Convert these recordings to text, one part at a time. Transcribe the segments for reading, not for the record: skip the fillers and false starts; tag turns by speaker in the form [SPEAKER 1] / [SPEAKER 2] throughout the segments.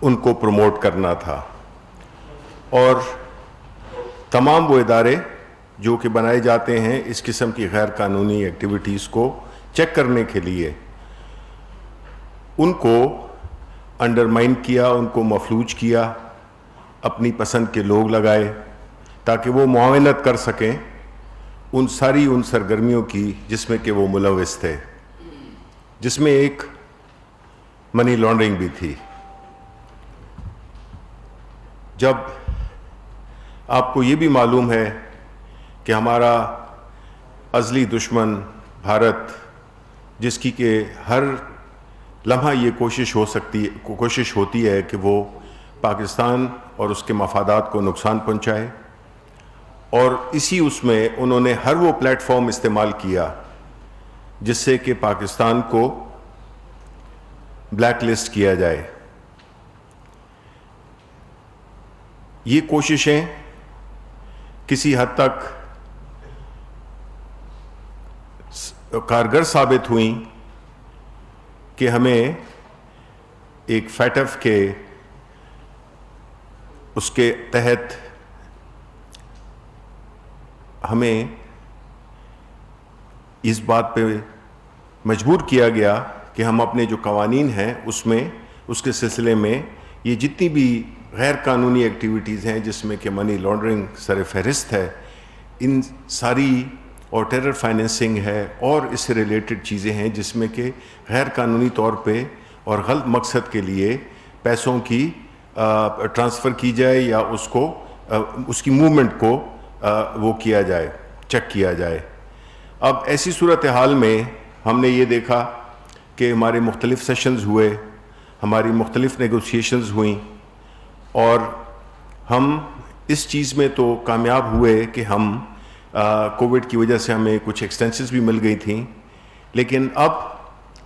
[SPEAKER 1] ان کو پروموٹ کرنا تھا، اور تمام وہ ادارے جو کہ بنائے جاتے ہیں اس قسم کی غیر قانونی ایکٹیویٹیز کو چیک کرنے کے لیے، ان کو انڈرمائن کیا، ان کو مفلوج کیا، اپنی پسند کے لوگ لگائے تاکہ وہ معاونت کر سکیں ان سرگرمیوں کی جس میں کہ وہ ملوث تھے، جس میں ایک منی لانڈرنگ بھی تھی۔ جب آپ کو یہ بھی معلوم ہے کہ ہمارا ازلی دشمن بھارت، جس کی کہ ہر لمحہ یہ کوشش ہوتی ہے کہ وہ پاکستان اور اس کے مفادات کو نقصان پہنچائے، اور اس میں انہوں نے ہر وہ پلیٹ فارم استعمال کیا جس سے کہ پاکستان کو بلیک لسٹ کیا جائے۔ یہ کوششیں کسی حد تک کارگر ثابت ہوئیں کہ ہمیں ایک فیٹف کے اس کے تحت ہمیں اس بات پہ مجبور کیا گیا کہ ہم اپنے جو قوانین ہیں اس کے سلسلے میں یہ جتنی بھی غیر قانونی ایکٹیویٹیز ہیں جس میں کہ منی لانڈرنگ سر فہرست ہے، ان ساری، اور ٹیرر فائنینسنگ ہے اور اس سے ریلیٹڈ چیزیں ہیں جس میں کہ غیر قانونی طور پہ اور غلط مقصد کے لیے پیسوں کی ٹرانسفر کی جائے یا اس کی موومنٹ کو وہ کیا جائے، چیک کیا جائے۔ اب ایسی صورتحال میں ہم نے یہ دیکھا کہ ہمارے مختلف سیشنز ہوئے، ہماری مختلف نیگوسیشنز ہوئیں، اور ہم اس چیز میں تو کامیاب ہوئے کہ ہم کووڈ کی وجہ سے ہمیں کچھ ایکسٹینشنز بھی مل گئی تھیں، لیکن اب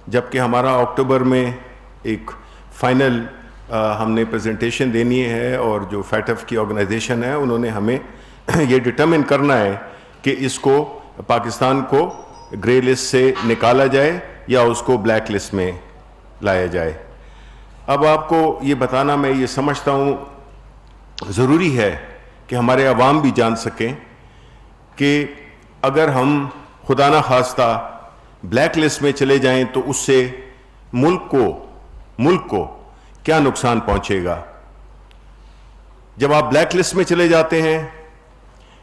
[SPEAKER 1] جب کہ ہمارا اکتوبر میں ایک فائنل ہم نے پریزنٹیشن دینی ہے، اور جو فیٹف کی آرگنائزیشن ہے انہوں نے ہمیں یہ ڈٹرمن کرنا ہے کہ اس کو پاکستان کو گرے لسٹ سے نکالا جائے یا اس کو بلیک لسٹ میں لایا جائے۔ اب آپ کو یہ بتانا میں یہ سمجھتا ہوں ضروری ہے کہ ہمارے عوام بھی جان سکیں کہ اگر ہم خدا نہ خواستہ بلیک لسٹ میں چلے جائیں تو اس سے ملک کو کیا نقصان پہنچے گا۔ جب آپ بلیک لسٹ میں چلے جاتے ہیں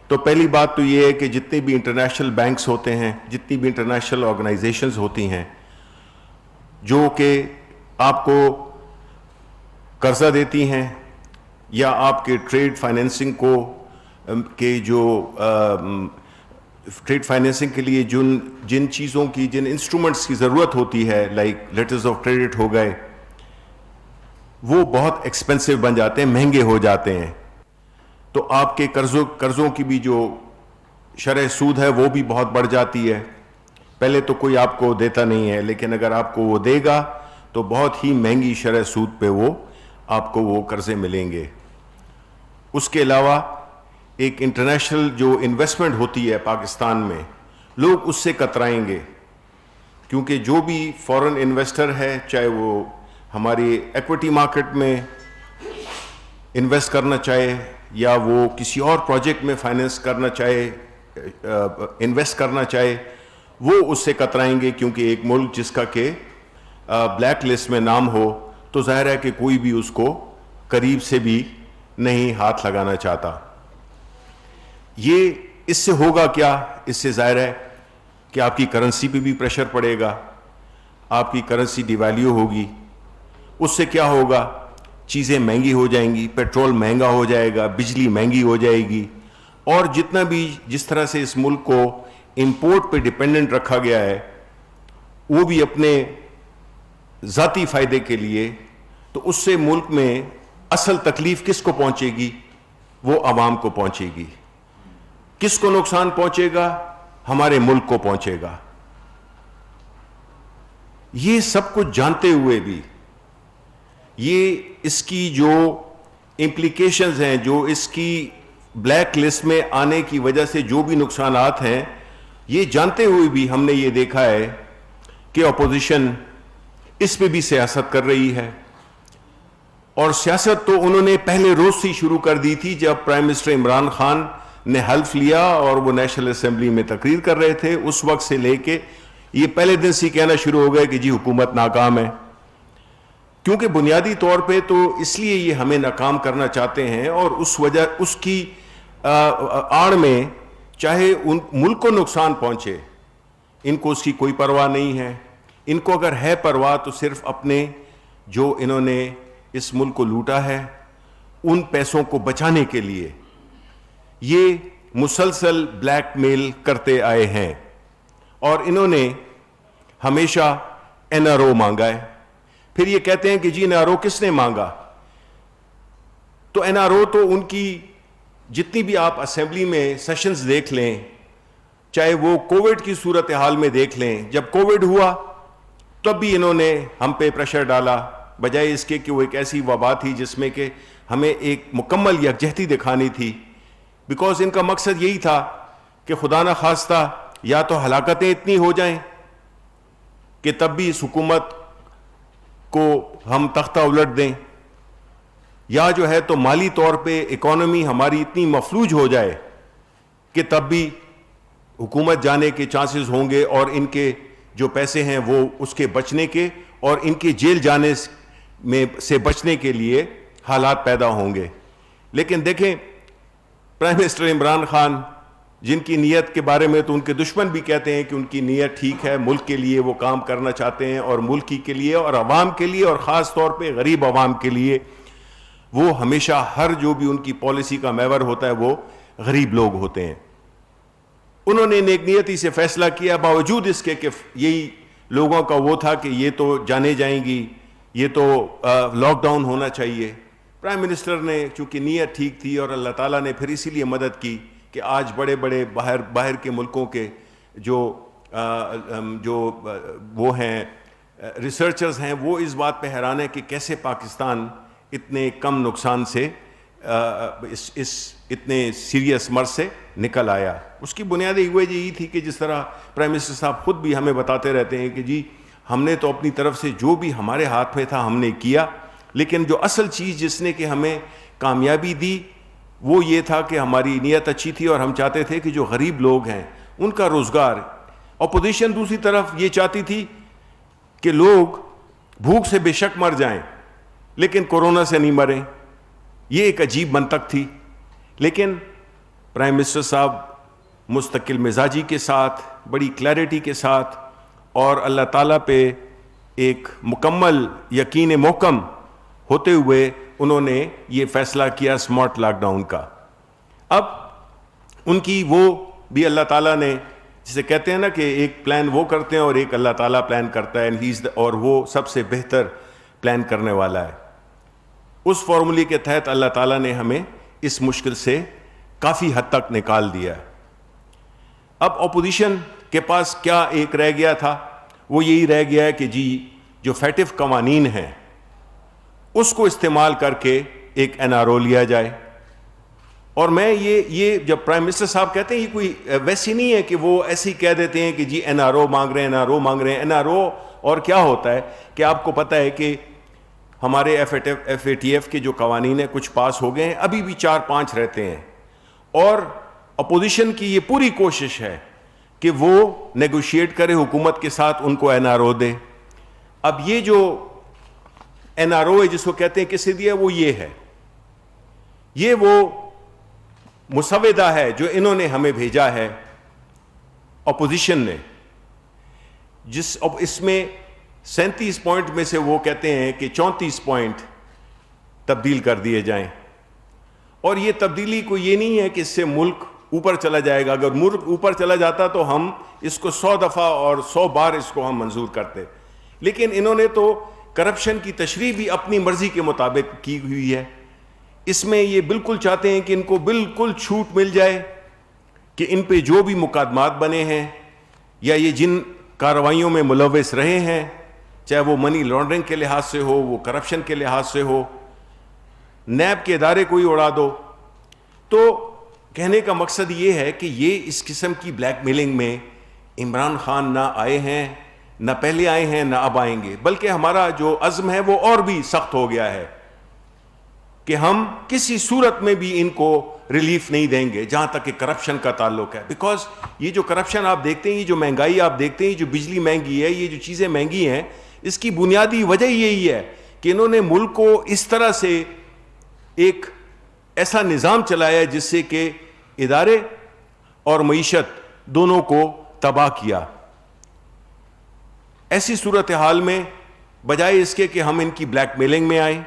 [SPEAKER 1] تو پہلی بات تو یہ ہے کہ جتنے بھی انٹرنیشنل بینکس ہوتے ہیں، جتنی بھی انٹرنیشنل آرگنائزیشنز ہوتی ہیں جو کہ آپ کو قرضہ دیتی ہیں یا آپ کے ٹریڈ فائنینسنگ ٹریڈ فائنینسنگ کے لیے جن چیزوں کی، جن انسٹرومنٹس کی ضرورت ہوتی ہے، لائک لیٹرز آف کریڈٹ ہو گئے، وہ بہت ایکسپینسو بن جاتے ہیں، مہنگے ہو جاتے ہیں، تو آپ کے قرضوں کی بھی جو شرح سود ہے وہ بھی بہت بڑھ جاتی ہے۔ پہلے تو کوئی آپ کو دیتا نہیں ہے، لیکن اگر آپ کو وہ دے گا تو بہت ہی مہنگی شرح سود پہ آپ کو وہ قرضے ملیں گے۔ اس کے علاوہ ایک انٹرنیشنل جو انویسٹمنٹ ہوتی ہے پاکستان میں، لوگ اس سے کترائیں گے، کیونکہ جو بھی فورن انویسٹر ہے، چاہے وہ ہماری ایکوٹی مارکیٹ میں انویسٹ کرنا چاہے یا وہ کسی اور پروجیکٹ میں فائنینس کرنا چاہے، انویسٹ کرنا چاہے، وہ اس سے کترائیں گے، کیونکہ ایک ملک جس کا کہ بلیک لسٹ میں نام ہو تو ظاہر ہے کہ کوئی بھی اس کو قریب سے بھی نہیں ہاتھ لگانا چاہتا۔ یہ اس سے ہوگا کیا؟ اس سے ظاہر ہے کہ آپ کی کرنسی پہ بھی پریشر پڑے گا، آپ کی کرنسی ڈی ویلیو ہوگی، اس سے کیا ہوگا؟ چیزیں مہنگی ہو جائیں گی، پیٹرول مہنگا ہو جائے گا، بجلی مہنگی ہو جائے گی، اور جتنا بھی جس طرح سے اس ملک کو امپورٹ پہ ڈیپینڈنٹ رکھا گیا ہے وہ بھی اپنے ذاتی فائدے کے لیے، تو اس سے ملک میں اصل تکلیف کس کو پہنچے گی؟ وہ عوام کو پہنچے گی۔ کس کو نقصان پہنچے گا؟ ہمارے ملک کو پہنچے گا۔ یہ سب کچھ جانتے ہوئے بھی یہ اس کی جو امپلیکیشنز ہیں، جو اس کی بلیک لسٹ میں آنے کی وجہ سے جو بھی نقصانات ہیں، یہ جانتے ہوئے بھی ہم نے یہ دیکھا ہے کہ اپوزیشن اس پہ بھی سیاست کر رہی ہے، اور سیاست تو انہوں نے پہلے روز سے شروع کر دی تھی جب پرائم منسٹر عمران خان نے حلف لیا اور وہ نیشنل اسمبلی میں تقریر کر رہے تھے. اس وقت سے لے کے یہ پہلے دن سے کہنا شروع ہو گئے کہ جی حکومت ناکام ہے, کیونکہ بنیادی طور پہ تو اس لیے یہ ہمیں ناکام کرنا چاہتے ہیں, اور اس وجہ اس کی آڑ میں چاہے ان ملک کو نقصان پہنچے, ان کو اس کی کوئی پرواہ نہیں ہے. ان کو اگر ہے پرواہ تو صرف اپنے جو انہوں نے اس ملک کو لوٹا ہے ان پیسوں کو بچانے کے لیے یہ مسلسل بلیک میل کرتے آئے ہیں. اور انہوں نے ہمیشہ این آر او مانگا ہے. پھر یہ کہتے ہیں کہ جی این آر او کس نے مانگا, تو این آر او تو ان کی جتنی بھی آپ اسمبلی میں سیشنز دیکھ لیں, چاہے وہ کووڈ کی صورتحال میں دیکھ لیں, جب کووڈ ہوا تب بھی انہوں نے ہم پہ پریشر ڈالا, بجائے اس کے کہ وہ ایک ایسی وبا تھی جس میں کہ ہمیں ایک مکمل یکجہتی دکھانی تھی. بیکاز ان کا مقصد یہی تھا کہ خدا نہ خواستہ یا تو ہلاکتیں اتنی ہو جائیں کہ تب بھی اس حکومت کو ہم تختہ الٹ دیں, یا جو ہے تو مالی طور پہ اکانومی ہماری اتنی مفلوج ہو جائے کہ تب بھی حکومت جانے کے چانسز ہوں گے, اور ان کے جو پیسے ہیں وہ اس کے بچنے کے اور ان کے جیل جانے میں سے بچنے کے لیے حالات پیدا ہوں گے. لیکن دیکھیں پرائم منسٹر عمران خان, جن کی نیت کے بارے میں تو ان کے دشمن بھی کہتے ہیں کہ ان کی نیت ٹھیک ہے, ملک کے لیے وہ کام کرنا چاہتے ہیں, اور ملک کے لیے اور عوام کے لیے, اور خاص طور پہ غریب عوام کے لیے وہ ہمیشہ ہر جو بھی ان کی پالیسی کا محور ہوتا ہے وہ غریب لوگ ہوتے ہیں. انہوں نے نیک نیتی سے فیصلہ کیا باوجود اس کے کہ یہی لوگوں کا وہ تھا کہ یہ تو جانے جائیں گی, یہ تو لاک ڈاؤن ہونا چاہیے. پرائم منسٹر نے چونکہ نیت ٹھیک تھی اور اللہ تعالیٰ نے پھر اسی لیے مدد کی کہ آج بڑے بڑے باہر کے ملکوں کے جو وہ ہیں ریسرچرز ہیں وہ اس بات پہ حیران ہیں کہ کیسے پاکستان اتنے کم نقصان سے اس اتنے سیریس مرض سے نکل آیا. اس کی بنیادی وجہ یہی تھی کہ جس طرح پرائم منسٹر صاحب خود بھی ہمیں بتاتے رہتے ہیں کہ جی ہم نے تو اپنی طرف سے جو بھی ہمارے ہاتھ میں تھا ہم نے کیا, لیکن جو اصل چیز جس نے کہ ہمیں کامیابی دی وہ یہ تھا کہ ہماری نیت اچھی تھی, اور ہم چاہتے تھے کہ جو غریب لوگ ہیں ان کا روزگار. اپوزیشن دوسری طرف یہ چاہتی تھی کہ لوگ بھوک سے بے شک مر جائیں لیکن کورونا سے نہیں مریں. یہ ایک عجیب منطق تھی. لیکن پرائم منسٹر صاحب مستقل مزاجی کے ساتھ, بڑی کلیئرٹی کے ساتھ, اور اللہ تعالیٰ پہ ایک مکمل یقین محکم ہوتے ہوئے انہوں نے یہ فیصلہ کیا اسمارٹ لاک ڈاؤن کا. اب ان کی وہ بھی اللہ تعالیٰ نے, جسے کہتے ہیں نا کہ ایک پلان وہ کرتے ہیں اور ایک اللہ تعالیٰ پلان کرتا ہے, اور وہ سب سے بہتر پلان کرنے والا ہے. اس فارمولے کے تحت اللہ تعالیٰ نے ہمیں اس مشکل سے کافی حد تک نکال دیا. اب اپوزیشن کے پاس کیا ایک رہ گیا تھا, وہ یہی رہ گیا ہے کہ جی جو فیٹو قوانین ہیں اس کو استعمال کر کے ایک این آر او لیا جائے. اور میں یہ جب پرائم منسٹر صاحب کہتے ہیں یہ کوئی ویسی نہیں ہے کہ وہ ایسے ہی کہہ دیتے ہیں کہ جی این آر او مانگ رہے ہیں, این آر او مانگ رہے ہیں. این آر او اور کیا ہوتا ہے کہ آپ کو پتہ ہے کہ ہمارے ایف اے ٹی ایف کے جو قوانین ہیں کچھ پاس ہو گئے ہیں, ابھی بھی 4-5 رہتے ہیں, اور اپوزیشن کی یہ پوری کوشش ہے کہ وہ نیگوشیٹ کرے حکومت کے ساتھ, ان کو این آر او دے. اب یہ جو این آر او ہے جس کو کہتے ہیں کس سے دیا, وہ یہ ہے, یہ وہ مسودہ ہے جو انہوں نے ہمیں بھیجا ہے اپوزیشن نے, اس میں 37 پوائنٹ میں سے وہ کہتے ہیں کہ 34 پوائنٹ تبدیل کر دیے جائیں. اور یہ تبدیلی کو یہ نہیں ہے کہ اس سے ملک اوپر چلا جائے گا. اگر ملک اوپر چلا جاتا تو ہم اس کو 100 دفعہ اور 100 بار اس کو ہم منظور کرتے, لیکن انہوں نے تو کرپشن کی تشریح بھی اپنی مرضی کے مطابق کی ہوئی ہے. اس میں یہ بالکل چاہتے ہیں کہ ان کو بالکل چھوٹ مل جائے کہ ان پہ جو بھی مقدمات بنے ہیں یا یہ جن کارروائیوں میں ملوث رہے ہیں, چاہے وہ منی لانڈرنگ کے لحاظ سے ہو, وہ کرپشن کے لحاظ سے ہو, نیب کے ادارے کوئی اڑا دو. تو کہنے کا مقصد یہ ہے کہ یہ اس قسم کی بلیک میلنگ میں عمران خان نہ آئے ہیں, نہ پہلے آئے ہیں, نہ اب آئیں گے, بلکہ ہمارا جو عزم ہے وہ اور بھی سخت ہو گیا ہے. کہ ہم کسی صورت میں بھی ان کو ریلیف نہیں دیں گے جہاں تک کہ کرپشن کا تعلق ہے. بیکاز یہ جو کرپشن آپ دیکھتے ہیں, یہ جو مہنگائی آپ دیکھتے ہیں, جو بجلی مہنگی ہے, یہ جو چیزیں مہنگی ہیں, اس کی بنیادی وجہ یہی ہے کہ انہوں نے ملک کو اس طرح سے ایک ایسا نظام چلایا ہے جس سے کہ ادارے اور معیشت دونوں کو تباہ کیا. ایسی صورتحال میں بجائے اس کے کہ ہم ان کی بلیک میلنگ میں آئیں,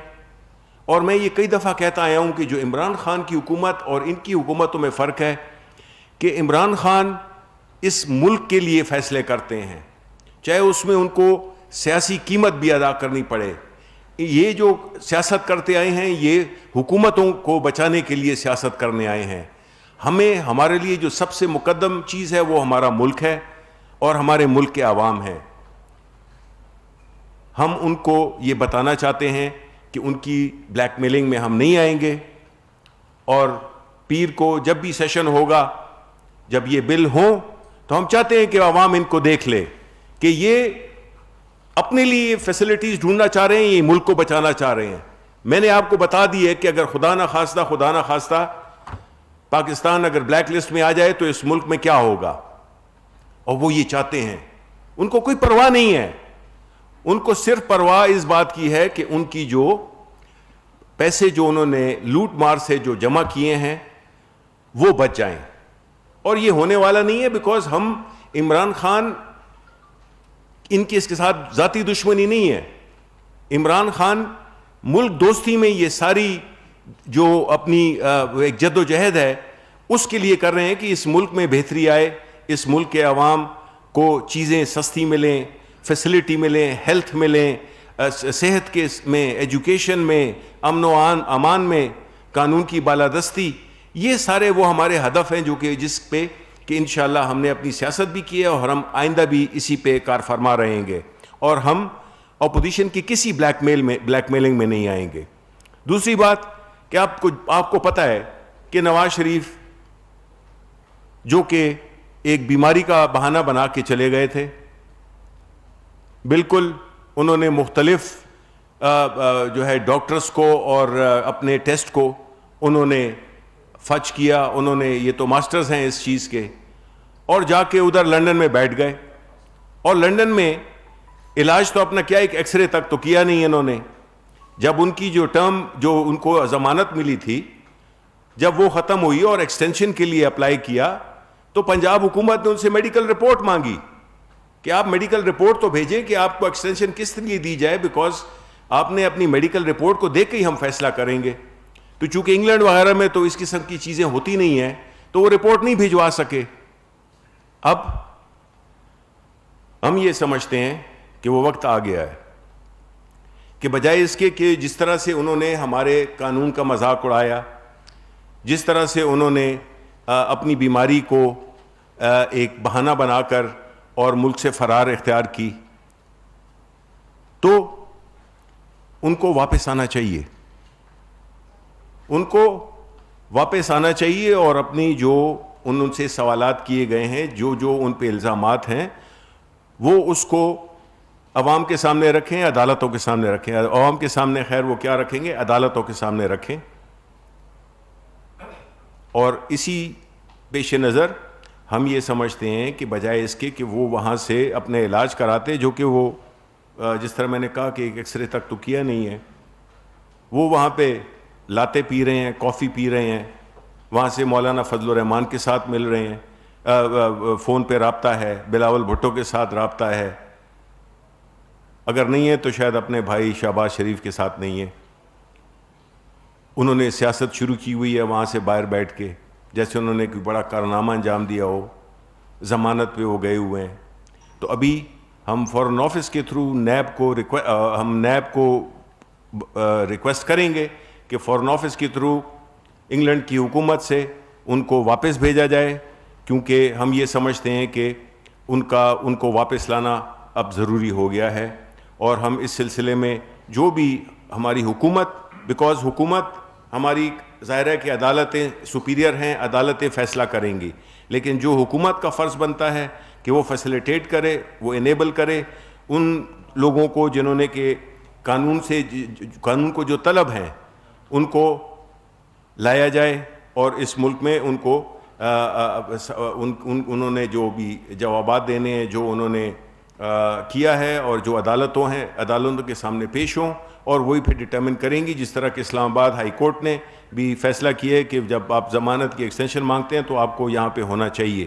[SPEAKER 1] اور میں یہ کئی دفعہ کہتا آیا ہوں کہ جو عمران خان کی حکومت اور ان کی حکومتوں میں فرق ہے کہ عمران خان اس ملک کے لیے فیصلے کرتے ہیں, چاہے اس میں ان کو سیاسی قیمت بھی ادا کرنی پڑے. یہ جو سیاست کرتے آئے ہیں یہ حکومتوں کو بچانے کے لیے سیاست کرنے آئے ہیں. ہمیں ہمارے لیے جو سب سے مقدم چیز ہے وہ ہمارا ملک ہے اور ہمارے ملک کے عوام ہیں. ہم ان کو یہ بتانا چاہتے ہیں کہ ان کی بلیک میلنگ میں ہم نہیں آئیں گے, اور پیر کو جب بھی سیشن ہوگا, جب یہ بل ہوں, تو ہم چاہتے ہیں کہ عوام ان کو دیکھ لے کہ یہ اپنے لیے فیسلٹیز ڈھونڈنا چاہ رہے ہیں, یہ ملک کو بچانا چاہ رہے ہیں. میں نے آپ کو بتا دی ہے کہ اگر خدا نہ خواستہ پاکستان اگر بلیک لسٹ میں آ جائے تو اس ملک میں کیا ہوگا, اور وہ یہ چاہتے ہیں. ان کو کوئی پرواہ نہیں ہے, ان کو صرف پرواہ اس بات کی ہے کہ ان کی جو پیسے جو انہوں نے لوٹ مار سے جو جمع کیے ہیں وہ بچ جائیں. اور یہ ہونے والا نہیں ہے, بیکاز ہم عمران خان ان کی اس کے ساتھ ذاتی دشمنی نہیں ہے. عمران خان ملک دوستی میں یہ ساری جو اپنی ایک جد و جہد ہے اس کے لیے کر رہے ہیں کہ اس ملک میں بہتری آئے, اس ملک کے عوام کو چیزیں سستی ملیں, فیسلٹی ملیں, ہیلتھ ملیں, صحت کے میں, ایجوکیشن میں, امن و امان میں, قانون کی بالادستی. یہ سارے وہ ہمارے ہدف ہیں جو کہ جس پہ کہ انشاءاللہ ہم نے اپنی سیاست بھی کی ہے اور ہم آئندہ بھی اسی پہ کار فرما رہیں گے, اور ہم اپوزیشن کی کسی بلیک میلنگ میں نہیں آئیں گے. دوسری بات کہ آپ کو پتہ ہے کہ نواز شریف جو کہ ایک بیماری کا بہانہ بنا کے چلے گئے تھے, بالکل انہوں نے مختلف جو ہے ڈاکٹرز کو اور اپنے ٹیسٹ کو انہوں نے فچ کیا. انہوں نے, یہ تو ماسٹرز ہیں اس چیز کے, اور جا کے ادھر لندن میں بیٹھ گئے, اور لندن میں علاج تو اپنا کیا ایک ایکس رے تک تو کیا نہیں انہوں نے. جب ان کی جو ٹرم جو ان کو ضمانت ملی تھی جب وہ ختم ہوئی اور ایکسٹینشن کے لیے اپلائی کیا تو پنجاب حکومت نے ان سے میڈیکل رپورٹ مانگی کہ آپ میڈیکل رپورٹ تو بھیجیں کہ آپ کو ایکسٹینشن کس لیے دی جائے, بیکاز آپ نے اپنی میڈیکل رپورٹ کو دیکھ کے ہی ہم فیصلہ کریں گے. تو چونکہ انگلینڈ وغیرہ میں تو اس قسم کی چیزیں ہوتی نہیں ہیں تو وہ رپورٹ نہیں بھجوا سکے. اب ہم یہ سمجھتے ہیں کہ وہ وقت آ گیا ہے کہ بجائے اس کے کہ جس طرح سے انہوں نے ہمارے قانون کا مذاق اڑایا, جس طرح سے انہوں نے اپنی بیماری کو ایک بہانہ بنا کر اور ملک سے فرار اختیار کی, تو ان کو واپس آنا چاہیے, ان کو واپس آنا چاہیے اور اپنی جو ان سے سوالات کیے گئے ہیں, جو ان پہ الزامات ہیں, وہ اس کو عوام کے سامنے رکھیں, عدالتوں کے سامنے رکھیں. عوام کے سامنے خیر وہ کیا رکھیں گے, عدالتوں کے سامنے رکھیں. اور اسی پیش نظر ہم یہ سمجھتے ہیں کہ بجائے اس کے کہ وہ وہاں سے اپنے علاج کراتے, جو کہ وہ جس طرح میں نے کہا کہ ایک ایکس رے تک تو کیا نہیں ہے, وہ وہاں پہ لاتے پی رہے ہیں, کافی پی رہے ہیں, وہاں سے مولانا فضل الرحمان کے ساتھ مل رہے ہیں, فون پہ رابطہ ہے, بلاول بھٹو کے ساتھ رابطہ ہے, اگر نہیں ہے تو شاید اپنے بھائی شہباز شریف کے ساتھ نہیں ہے. انہوں نے سیاست شروع کی ہوئی ہے وہاں سے باہر بیٹھ کے, جیسے انہوں نے کوئی بڑا کارنامہ انجام دیا ہو, ضمانت پہ وہ گئے ہوئے ہیں. تو ابھی ہم فارن آفس کے تھرو نیب کو ریکویسٹ کریں گے کہ فارن آفس کے تھرو انگلینڈ کی حکومت سے ان کو واپس بھیجا جائے, کیونکہ ہم یہ سمجھتے ہیں کہ ان کو واپس لانا اب ضروری ہو گیا ہے. اور ہم اس سلسلے میں جو بھی ہماری حکومت, بیکاز حکومت ہماری ظاہر ہے کہ عدالتیں سپیریئر ہیں, عدالتیں فیصلہ کریں گی, لیکن جو حکومت کا فرض بنتا ہے کہ وہ فیسیلیٹیٹ کرے, وہ انیبل کرے ان لوگوں کو جنہوں نے کہ قانون کو جو طلب ہیں ان کو لایا جائے اور اس ملک میں ان کو انہوں نے جو بھی جوابات دینے ہیں جو انہوں نے کیا ہے اور جو عدالتوں کے سامنے پیش ہوں اور وہی پھر ڈٹرمن کریں گی. جس طرح کہ اسلام آباد ہائی کورٹ نے بھی فیصلہ کیا ہے کہ جب آپ ضمانت کی ایکسٹینشن مانگتے ہیں تو آپ کو یہاں پہ ہونا چاہیے.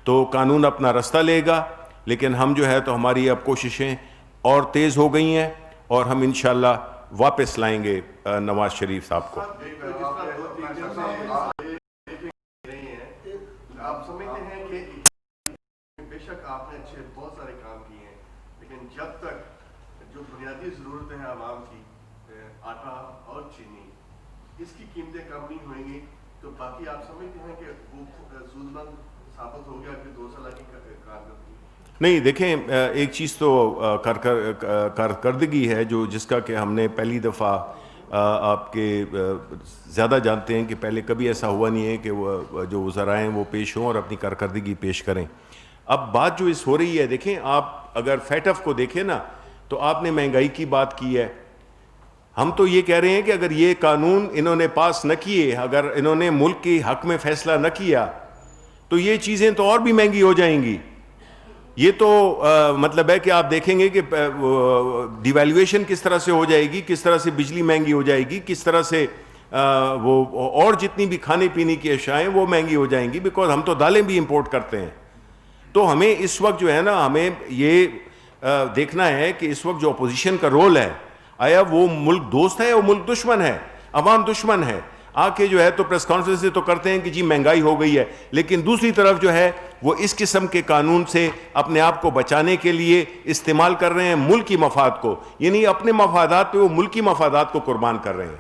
[SPEAKER 1] تو قانون اپنا رستہ لے گا, لیکن ہم جو ہے تو ہماری اب کوششیں اور تیز ہو گئی ہیں اور ہم انشاءاللہ واپس لائیں گے نواز شریف صاحب کو.
[SPEAKER 2] آپ سمجھتے ہیں کہ بے شک آپ نے اچھے بہت سارے کام کیے ہیں, لیکن جب تک جو بنیادی ضرورتیں ہیں عوام کی, آٹا اور چینی, اس کی قیمتیں کم نہیں ہوئیں گی تو باقی آپ سمجھتے ہیں کہ وہ سود مند ثابت ہو گیا کہ 2 سال کی کارکردگی؟
[SPEAKER 1] نہیں, دیکھیں ایک چیز تو کارکردگی ہے جس کا کہ ہم نے پہلی دفعہ آپ کے زیادہ جانتے ہیں کہ پہلے کبھی ایسا ہوا نہیں ہے کہ وہ جو وزراء ہیں وہ پیش ہوں اور اپنی کارکردگی پیش کریں. اب بات جو اس ہو رہی ہے, دیکھیں آپ اگر فیٹف کو دیکھیں نا تو آپ نے مہنگائی کی بات کی ہے. ہم تو یہ کہہ رہے ہیں کہ اگر یہ قانون انہوں نے پاس نہ کیے, اگر انہوں نے ملک کے حق میں فیصلہ نہ کیا تو یہ چیزیں تو اور بھی مہنگی ہو جائیں گی. یہ تو مطلب ہے کہ آپ دیکھیں گے کہ ڈیویلیویشن کس طرح سے ہو جائے گی, کس طرح سے بجلی مہنگی ہو جائے گی, کس طرح سے وہ اور جتنی بھی کھانے پینے کی اشیاء ہیں وہ مہنگی ہو جائیں گی, بیکاز ہم تو دالیں بھی امپورٹ کرتے ہیں. تو ہمیں اس وقت جو ہے نا ہمیں یہ دیکھنا ہے کہ اس وقت جو اپوزیشن کا رول ہے, آیا وہ ملک دوست ہے یا وہ ملک دشمن ہے, عوام دشمن ہے. آ کے جو ہے تو پریس کانفرنس سے تو کرتے ہیں کہ جی مہنگائی ہو گئی ہے, لیکن دوسری طرف جو ہے وہ اس قسم کے قانون سے اپنے آپ کو بچانے کے لیے استعمال کر رہے ہیں ملک کی مفاد کو, یعنی اپنے مفادات پہ وہ ملکی مفادات کو قربان کر رہے ہیں.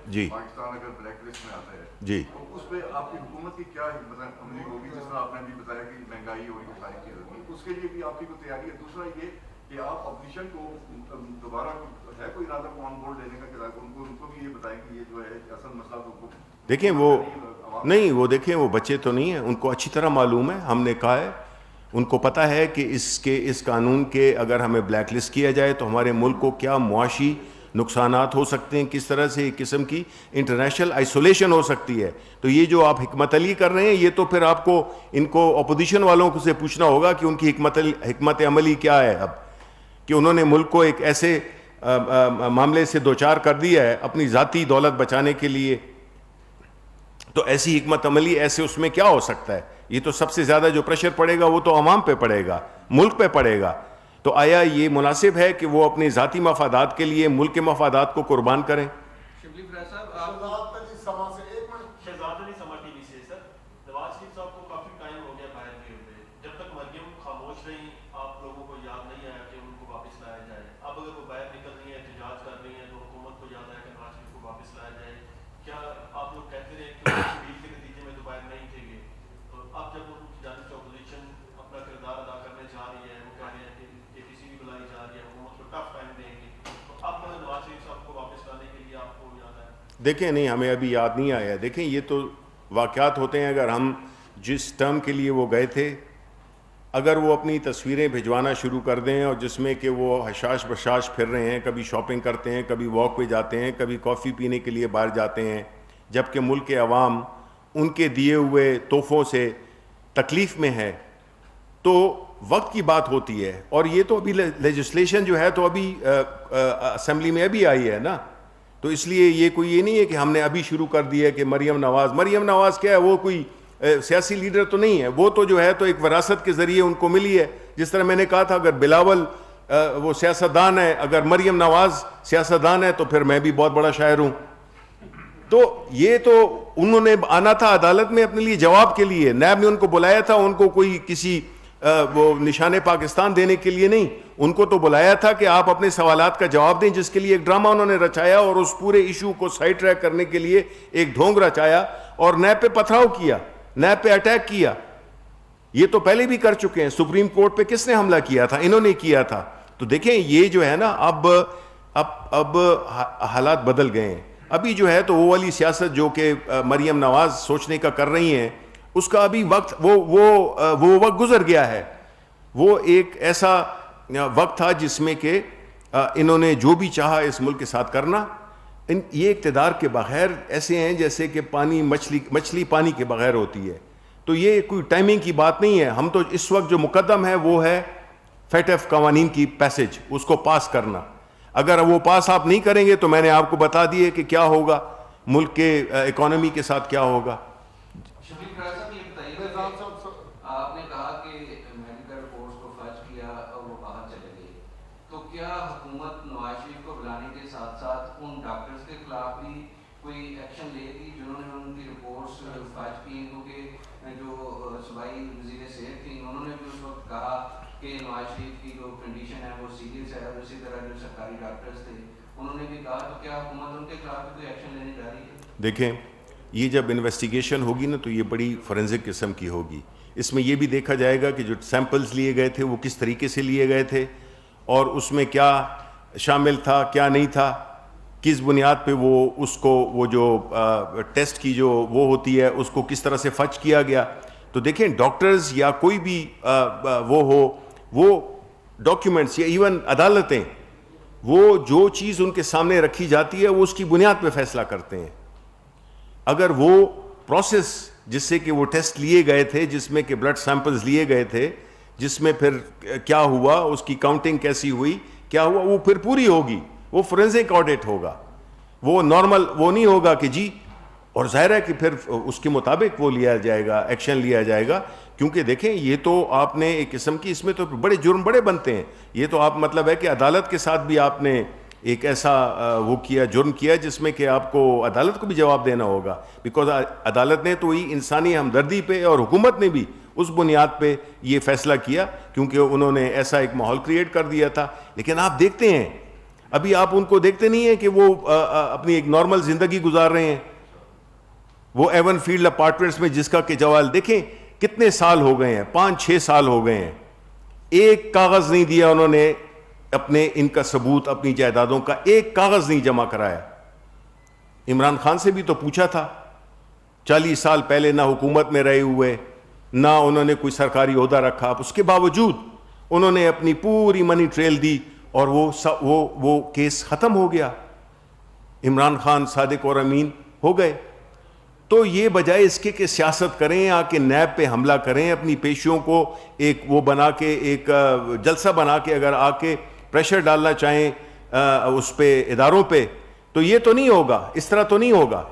[SPEAKER 1] جی
[SPEAKER 2] پاکستان اگر بلیک لسٹ میں آتا ہے
[SPEAKER 1] جی
[SPEAKER 2] تو اس پہ آپ کی حکومت کی کیا عملی ہوگی؟ جس طرح آپ نے بھی بتایا کہ مہنگائی ہوگی, ساری چیز ہوگی, اس کے لیے بھی آپ کی کوئی تیاری ہے؟ دوسرا یہ کہ آپ اپوزیشن کو دوبارہ ہے کوئی ارادہ کو آن بورڈ لینے کا, کہ ان کو بھی یہ بتائیں کہ یہ جو ہے اصل مسئلہ تو
[SPEAKER 1] دیکھیں وہ نہیں, وہ دیکھیں وہ بچے تو نہیں ہیں, ان کو اچھی طرح معلوم ہے. ہم نے کہا ہے ان کو پتہ ہے کہ اس قانون کے اگر ہمیں بلیک لسٹ کیا جائے تو ہمارے ملک کو کیا معاشی نقصانات ہو سکتے ہیں, کس طرح سے ایک قسم کی انٹرنیشنل آئسولیشن ہو سکتی ہے. تو یہ جو آپ حکمت علی کر رہے ہیں, یہ تو پھر آپ کو ان کو اپوزیشن والوں سے پوچھنا ہوگا کہ ان کی حکمت عملی کیا ہے, اب کہ انہوں نے ملک کو ایک ایسے معاملے سے دوچار کر دیا ہے اپنی ذاتی دولت بچانے کے لیے. تو ایسی حکمت عملی ایسے اس میں کیا ہو سکتا ہے؟ یہ تو سب سے زیادہ جو پریشر پڑے گا وہ تو عوام پہ پڑے گا, ملک پہ پڑے گا. تو آیا یہ مناسب ہے کہ وہ اپنے ذاتی مفادات کے لیے ملک کے مفادات کو قربان کریں؟
[SPEAKER 3] شبلی فراز صاحب شہزاد علی سما ٹی وی سے. سر نواز شریف صاحب کو کافی ٹائم ہو گیا باہر گئے ہوئے, جب تک مریم خاموش رہی آپ لوگوں کو یاد نہیں آیا کہ ان کو واپس لایا جائے. اب اگر وہ باہر نکل رہی ہیں, احتجاج کر رہی ہیں, تو حکومت کو یاد آیا کہ نواز شریف کو واپس لایا جائے. کیا آپ لوگ کہتے رہے کہ ڈیل کے نتیجے میں تو باہر نہیں تھے گے, تو اب جب ان کی جانب سے اپوزیشن اپنا کردار ادا کرنے جا رہی ہے, وہ کہہ رہے ہیں کہ APC بھی بلائی جا رہی ہے, حکومت کو ٹف ٹائم دیں گے, تو اب نواز شریف صاحب کو واپس لانے کے لیے آپ کو یاد آیا؟
[SPEAKER 1] دیکھیں نہیں, ہمیں ابھی یاد نہیں آیا. دیکھیں یہ تو واقعات ہوتے ہیں. اگر ہم جس ٹرم کے لیے وہ گئے تھے, اگر وہ اپنی تصویریں بھجوانا شروع کر دیں اور جس میں کہ وہ حشاش بشاش پھر رہے ہیں, کبھی شاپنگ کرتے ہیں, کبھی واک پہ جاتے ہیں, کبھی کافی پینے کے لیے باہر جاتے ہیں, جبکہ ملک کے عوام ان کے دیے ہوئے تحفوں سے تکلیف میں ہے, تو وقت کی بات ہوتی ہے. اور یہ تو ابھی لیجسلیشن جو ہے تو ابھی اسمبلی میں ابھی آئی ہے نا, تو اس لیے یہ کوئی یہ نہیں ہے کہ ہم نے ابھی شروع کر دیا کہ مریم نواز کیا ہے, وہ کوئی سیاسی لیڈر تو نہیں ہے. وہ تو جو ہے تو ایک وراثت کے ذریعے ان کو ملی ہے. جس طرح میں نے کہا تھا, اگر بلاول وہ سیاستدان ہے, اگر مریم نواز سیاستدان ہے, تو پھر میں بھی بہت بڑا شاعر ہوں. تو یہ تو انہوں نے آنا تھا عدالت میں اپنے لیے جواب کے لیے, نیب نے ان کو بلایا تھا, ان کو کوئی کسی وہ نشان پاکستان دینے کے لیے نہیں, ان کو تو بلایا تھا کہ آپ اپنے سوالات کا جواب دیں, جس کے لیے ایک ڈرامہ انہوں نے رچایا اور اس پورے ایشو کو سائڈ ٹریک کرنے کے لیے ایک ڈھونگ رچایا اور نیب پہ پتھراؤ کیا, نیب پہ اٹیک کیا. یہ تو پہلے بھی کر چکے ہیں. سپریم کورٹ پہ کس نے حملہ کیا تھا؟ انہوں نے کیا تھا. تو دیکھیں یہ جو ہے نا اب حالات بدل گئے ہیں. ابھی جو ہے تو وہ والی سیاست جو کہ مریم نواز سوچنے کا کر رہی ہیں, اس کا ابھی وقت وہ وقت گزر گیا ہے. وہ ایک ایسا وقت تھا جس میں کہ انہوں نے جو بھی چاہا اس ملک کے ساتھ کرنا. یہ اقتدار کے بغیر ایسے ہیں جیسے کہ پانی مچھلی پانی کے بغیر ہوتی ہے. تو یہ کوئی ٹائمنگ کی بات نہیں ہے. ہم تو اس وقت جو مقدم ہے وہ ہے FATF قوانین کی پیسج, اس کو پاس کرنا. اگر وہ پاس آپ نہیں کریں گے تو میں نے آپ کو بتا دیے کہ کیا ہوگا, ملک کے اکانومی کے ساتھ کیا ہوگا.
[SPEAKER 4] شفیق راز صاحب یہ بتائیے کہ آپ نے کہا کہ میڈیکل رپورٹس کو فرض کیا اور وہ باہر چلے گئے, تو کیا حکومت نواز شریف کو بلانے کے ساتھ ساتھ ان ڈاکٹرز کے خلاف بھی کوئی ایکشن لے گی جنہوں نے ان کی رپورٹس فرض کی؟ کیونکہ جو صوبائی وزیر صحت تھیں انہوں نے بھی اس وقت کہا کہ نواز شریف کی جو کنڈیشن ہے وہ سیریس ہے, اور اسی طرح جو سرکاری ڈاکٹرز تھے انہوں نے بھی کہا. تو کیا حکومت ان کے خلاف بھی کوئی ایکشن لینے جا رہی ہے؟
[SPEAKER 1] دیکھیں, یہ جب انویسٹیگیشن ہوگی نا تو یہ بڑی فورینزک قسم کی ہوگی. اس میں یہ بھی دیکھا جائے گا کہ جو سیمپلز لیے گئے تھے وہ کس طریقے سے لیے گئے تھے, اور اس میں کیا شامل تھا کیا نہیں تھا, کس بنیاد پہ وہ جو ٹیسٹ کی جو وہ ہوتی ہے اس کو کس طرح سے فچ کیا گیا. تو دیکھیں, ڈاکٹرز یا کوئی بھی وہ ڈاکیومنٹس یا ایون عدالتیں, وہ جو چیز ان کے سامنے رکھی جاتی ہے وہ اس کی بنیاد پہ فیصلہ کرتے ہیں. اگر وہ پروسیس جس سے کہ وہ ٹیسٹ لیے گئے تھے, جس میں کہ بلڈ سیمپلز لیے گئے تھے, جس میں پھر کیا ہوا, اس کی کاؤنٹنگ کیسی ہوئی, کیا ہوا, وہ پھر پوری ہوگی, وہ فورینزک آڈٹ ہوگا, وہ نارمل وہ نہیں ہوگا کہ جی. اور ظاہر ہے کہ پھر اس کے مطابق وہ لیا جائے گا, ایکشن لیا جائے گا. کیونکہ دیکھیں, یہ تو آپ نے ایک قسم کی, اس میں تو بڑے جرم بڑے بنتے ہیں. یہ تو آپ مطلب ہے کہ عدالت کے ساتھ بھی آپ نے ایک ایسا وہ کیا, جرم کیا جس میں کہ آپ کو عدالت کو بھی جواب دینا ہوگا. بیکاز عدالت نے تو وہی انسانی ہمدردی پہ, اور حکومت نے بھی اس بنیاد پہ یہ فیصلہ کیا کیونکہ انہوں نے ایسا ایک ماحول کریٹ کر دیا تھا. لیکن آپ دیکھتے ہیں, ابھی آپ ان کو دیکھتے نہیں ہیں کہ وہ اپنی ایک نارمل زندگی گزار رہے ہیں. وہ ایون فیلڈ اپارٹمنٹس میں, جس کا کہ جوال دیکھیں کتنے سال ہو گئے ہیں, 5-6 سال ہو گئے ہیں, ایک کاغذ نہیں دیا انہوں نے اپنے, ان کا ثبوت اپنی جائیدادوں کا ایک کاغذ نہیں جمع کرایا. عمران خان سے بھی تو پوچھا تھا, 40 سال پہلے نہ حکومت میں رہے ہوئے, نہ انہوں نے کوئی سرکاری عہدہ رکھا, اس کے باوجود انہوں نے اپنی پوری منی ٹریل دی اور وہ کیس ختم ہو گیا. عمران خان صادق اور امین ہو گئے. تو یہ بجائے اس کے کہ سیاست کریں, آ کے نیب پہ حملہ کریں, اپنی پیشیوں کو ایک وہ بنا کے, ایک جلسہ بنا کے اگر آ کے پریشر ڈالنا چاہیں اس پہ, اداروں پہ, تو یہ تو نہیں ہوگا, اس طرح تو نہیں ہوگا.